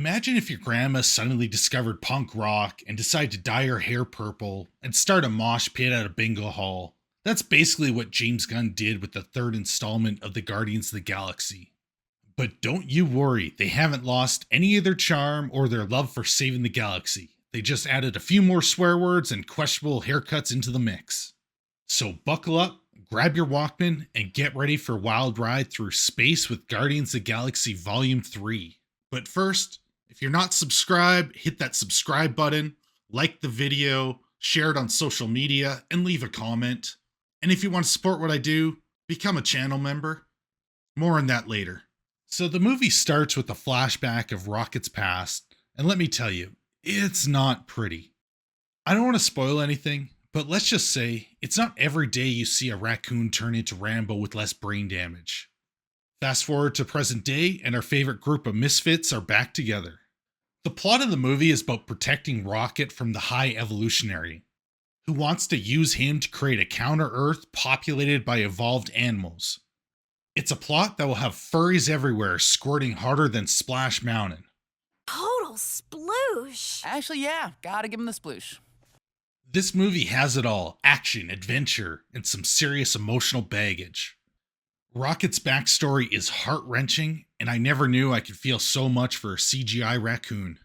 Imagine if your grandma suddenly discovered punk rock and decided to dye her hair purple and start a mosh pit at a bingo hall. That's basically what James Gunn did with the third installment of the Guardians of the Galaxy. But don't you worry, they haven't lost any of their charm or their love for saving the galaxy. They just added a few more swear words and questionable haircuts into the mix. So buckle up, grab your Walkman, and get ready for a wild ride through space with Guardians of the Galaxy Volume 3. But first, if you're not subscribed, hit that subscribe button, like the video, share it on social media, and leave a comment. And if you want to support what I do, become a channel member. More on that later. So the movie starts with a flashback of Rocket's past, and let me tell you, it's not pretty. I don't want to spoil anything, but let's just say, it's not every day you see a raccoon turn into Rambo with less brain damage. Fast forward to present day, and our favorite group of misfits are back together. The plot of the movie is about protecting Rocket from the High Evolutionary, who wants to use him to create a counter-Earth populated by evolved animals. It's a plot that will have furries everywhere squirting harder than Splash Mountain. Total sploosh. Actually, yeah, gotta give him the sploosh. This movie has it all: action, adventure, and some serious emotional baggage. Rocket's backstory is heart-wrenching, and I never knew I could feel so much for a CGI raccoon.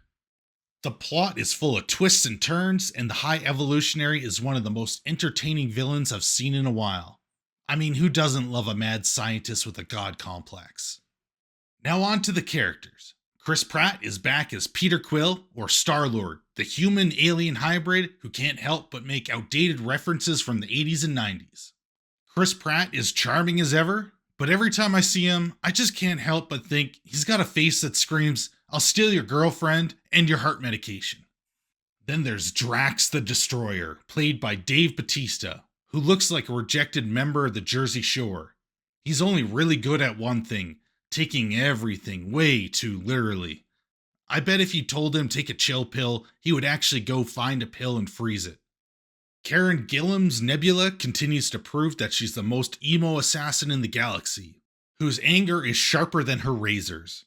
The plot is full of twists and turns, and the High Evolutionary is one of the most entertaining villains I've seen in a while. I mean, who doesn't love a mad scientist with a god complex? Now on to the characters. Chris Pratt is back as Peter Quill, or Star-Lord, the human-alien hybrid who can't help but make outdated references from the 80s and 90s. Chris Pratt is charming as ever, but every time I see him, I just can't help but think he's got a face that screams, "I'll steal your girlfriend and your heart medication." Then there's Drax the Destroyer, played by Dave Bautista, who looks like a rejected member of the Jersey Shore. He's only really good at one thing: taking everything way too literally. I bet if you told him take a chill pill, he would actually go find a pill and freeze it. Karen Gillan's Nebula continues to prove that she's the most emo assassin in the galaxy, whose anger is sharper than her razors.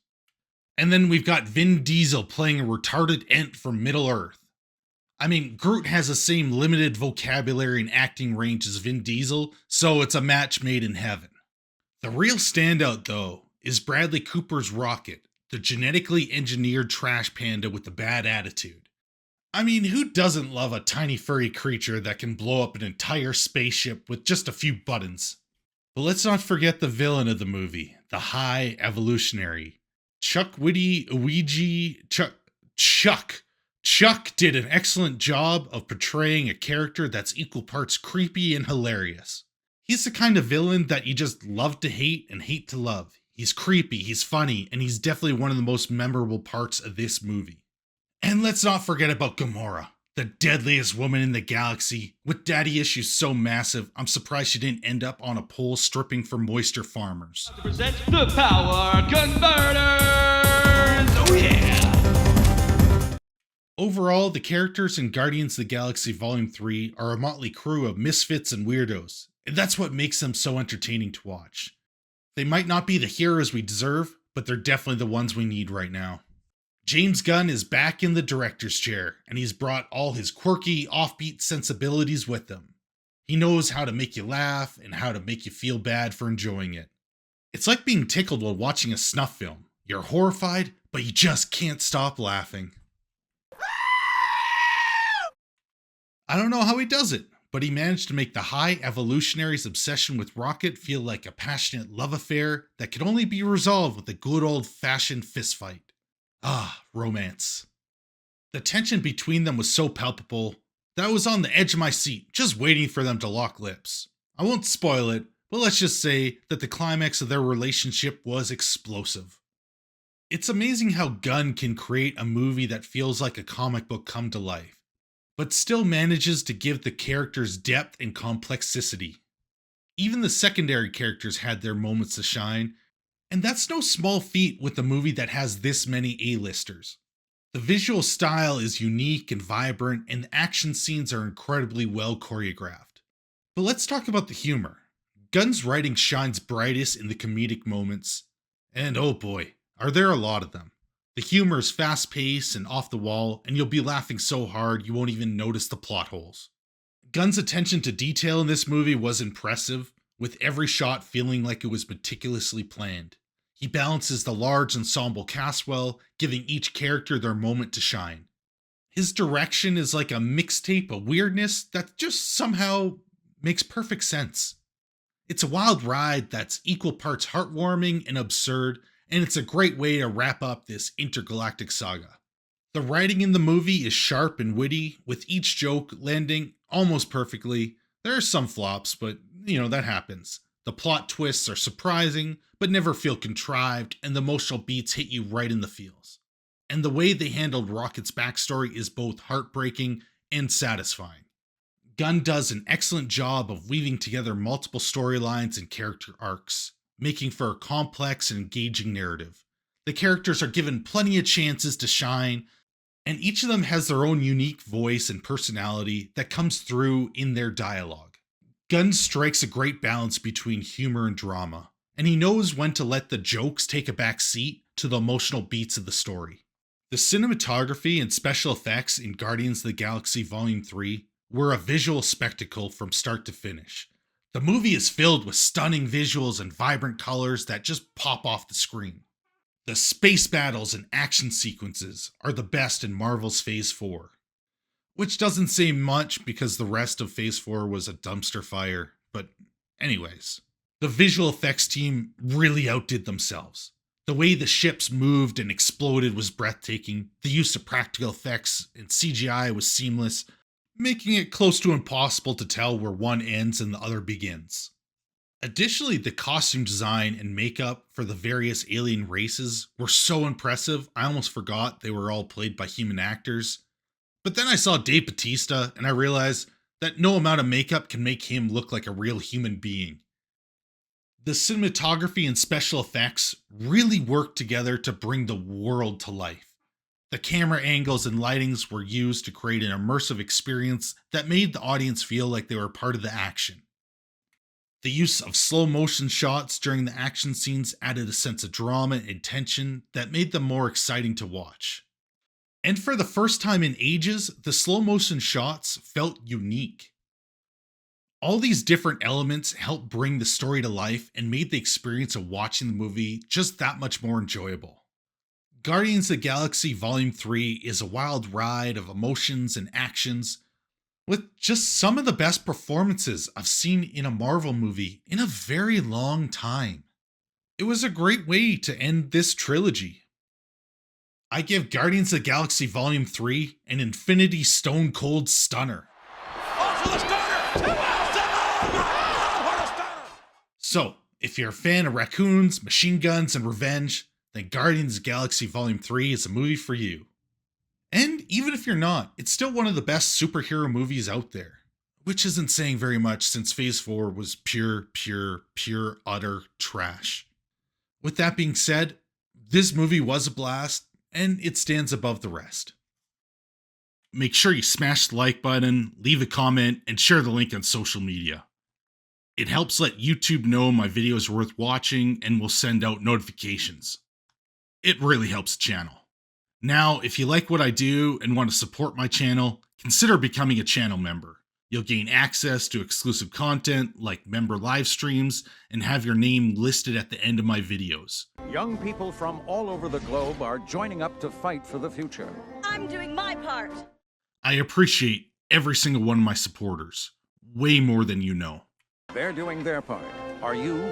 And then we've got Vin Diesel playing a retarded ent from Middle-earth. I mean, Groot has the same limited vocabulary and acting range as Vin Diesel, so it's a match made in heaven. The real standout, though, is Bradley Cooper's Rocket, the genetically engineered trash panda with a bad attitude. I mean, who doesn't love a tiny furry creature that can blow up an entire spaceship with just a few buttons? But let's not forget the villain of the movie, the High Evolutionary. Chuck did an excellent job of portraying a character that's equal parts creepy and hilarious. He's the kind of villain that you just love to hate and hate to love. He's creepy, he's funny, and he's definitely one of the most memorable parts of this movie. And let's not forget about Gamora, the deadliest woman in the galaxy, with daddy issues so massive, I'm surprised she didn't end up on a pole stripping for moisture farmers. To present the Power Converters! Oh yeah! Overall, the characters in Guardians of the Galaxy Volume 3 are a motley crew of misfits and weirdos, and that's what makes them so entertaining to watch. They might not be the heroes we deserve, but they're definitely the ones we need right now. James Gunn is back in the director's chair, and he's brought all his quirky, offbeat sensibilities with him. He knows how to make you laugh and how to make you feel bad for enjoying it. It's like being tickled while watching a snuff film. You're horrified, but you just can't stop laughing. I don't know how he does it, but he managed to make the High Evolutionary's obsession with Rocket feel like a passionate love affair that could only be resolved with a good old-fashioned fistfight. Ah, romance. The tension between them was so palpable that I was on the edge of my seat, just waiting for them to lock lips. I won't spoil it, but let's just say that the climax of their relationship was explosive. It's amazing how Gunn can create a movie that feels like a comic book come to life, but still manages to give the characters depth and complexity. Even the secondary characters had their moments to shine, and that's no small feat with a movie that has this many A-listers. The visual style is unique and vibrant, and the action scenes are incredibly well choreographed. But let's talk about the humor. Gunn's writing shines brightest in the comedic moments, and oh boy, are there a lot of them. The humor is fast-paced and off the wall, and you'll be laughing so hard you won't even notice the plot holes. Gunn's attention to detail in this movie was impressive, with every shot feeling like it was meticulously planned. He balances the large ensemble cast well, giving each character their moment to shine. His direction is like a mixtape of weirdness that just somehow makes perfect sense. It's a wild ride that's equal parts heartwarming and absurd, and it's a great way to wrap up this intergalactic saga. The writing in the movie is sharp and witty, with each joke landing almost perfectly. There are some flops, but that happens. The plot twists are surprising, but never feel contrived, and the emotional beats hit you right in the feels. And the way they handled Rocket's backstory is both heartbreaking and satisfying. Gunn does an excellent job of weaving together multiple storylines and character arcs, making for a complex and engaging narrative. The characters are given plenty of chances to shine, and each of them has their own unique voice and personality that comes through in their dialogue. Gunn strikes a great balance between humor and drama, and he knows when to let the jokes take a back seat to the emotional beats of the story. The cinematography and special effects in Guardians of the Galaxy Volume 3 were a visual spectacle from start to finish. The movie is filled with stunning visuals and vibrant colors that just pop off the screen. The space battles and action sequences are the best in Marvel's Phase 4. Which doesn't say much because the rest of Phase 4 was a dumpster fire, but anyways. The visual effects team really outdid themselves. The way the ships moved and exploded was breathtaking, the use of practical effects and CGI was seamless, making it close to impossible to tell where one ends and the other begins. Additionally, the costume design and makeup for the various alien races were so impressive, I almost forgot they were all played by human actors. But then I saw Dave Bautista and I realized that no amount of makeup can make him look like a real human being. The cinematography and special effects really worked together to bring the world to life. The camera angles and lightings were used to create an immersive experience that made the audience feel like they were part of the action. The use of slow motion shots during the action scenes added a sense of drama and tension that made them more exciting to watch. And for the first time in ages, the slow motion shots felt unique. All these different elements helped bring the story to life and made the experience of watching the movie just that much more enjoyable. Guardians of the Galaxy Volume 3 is a wild ride of emotions and actions, with just some of the best performances I've seen in a Marvel movie in a very long time. It was a great way to end this trilogy. I give Guardians of the Galaxy Volume 3 an Infinity Stone Cold Stunner. On to the stunner! So, if you're a fan of raccoons, machine guns, and revenge, then Guardians of the Galaxy Volume 3 is a movie for you. And even if you're not, it's still one of the best superhero movies out there. Which isn't saying very much since Phase 4 was pure, utter trash. With that being said, this movie was a blast, and it stands above the rest. Make sure you smash the like button, leave a comment, and share the link on social media. It helps let YouTube know my video is worth watching and will send out notifications. It really helps the channel. Now, if you like what I do and want to support my channel, consider becoming a channel member. You'll gain access to exclusive content like member live streams and have your name listed at the end of my videos. Young people from all over the globe are joining up to fight for the future. I'm doing my part. I appreciate every single one of my supporters, way more than you know. They're doing their part. Are you?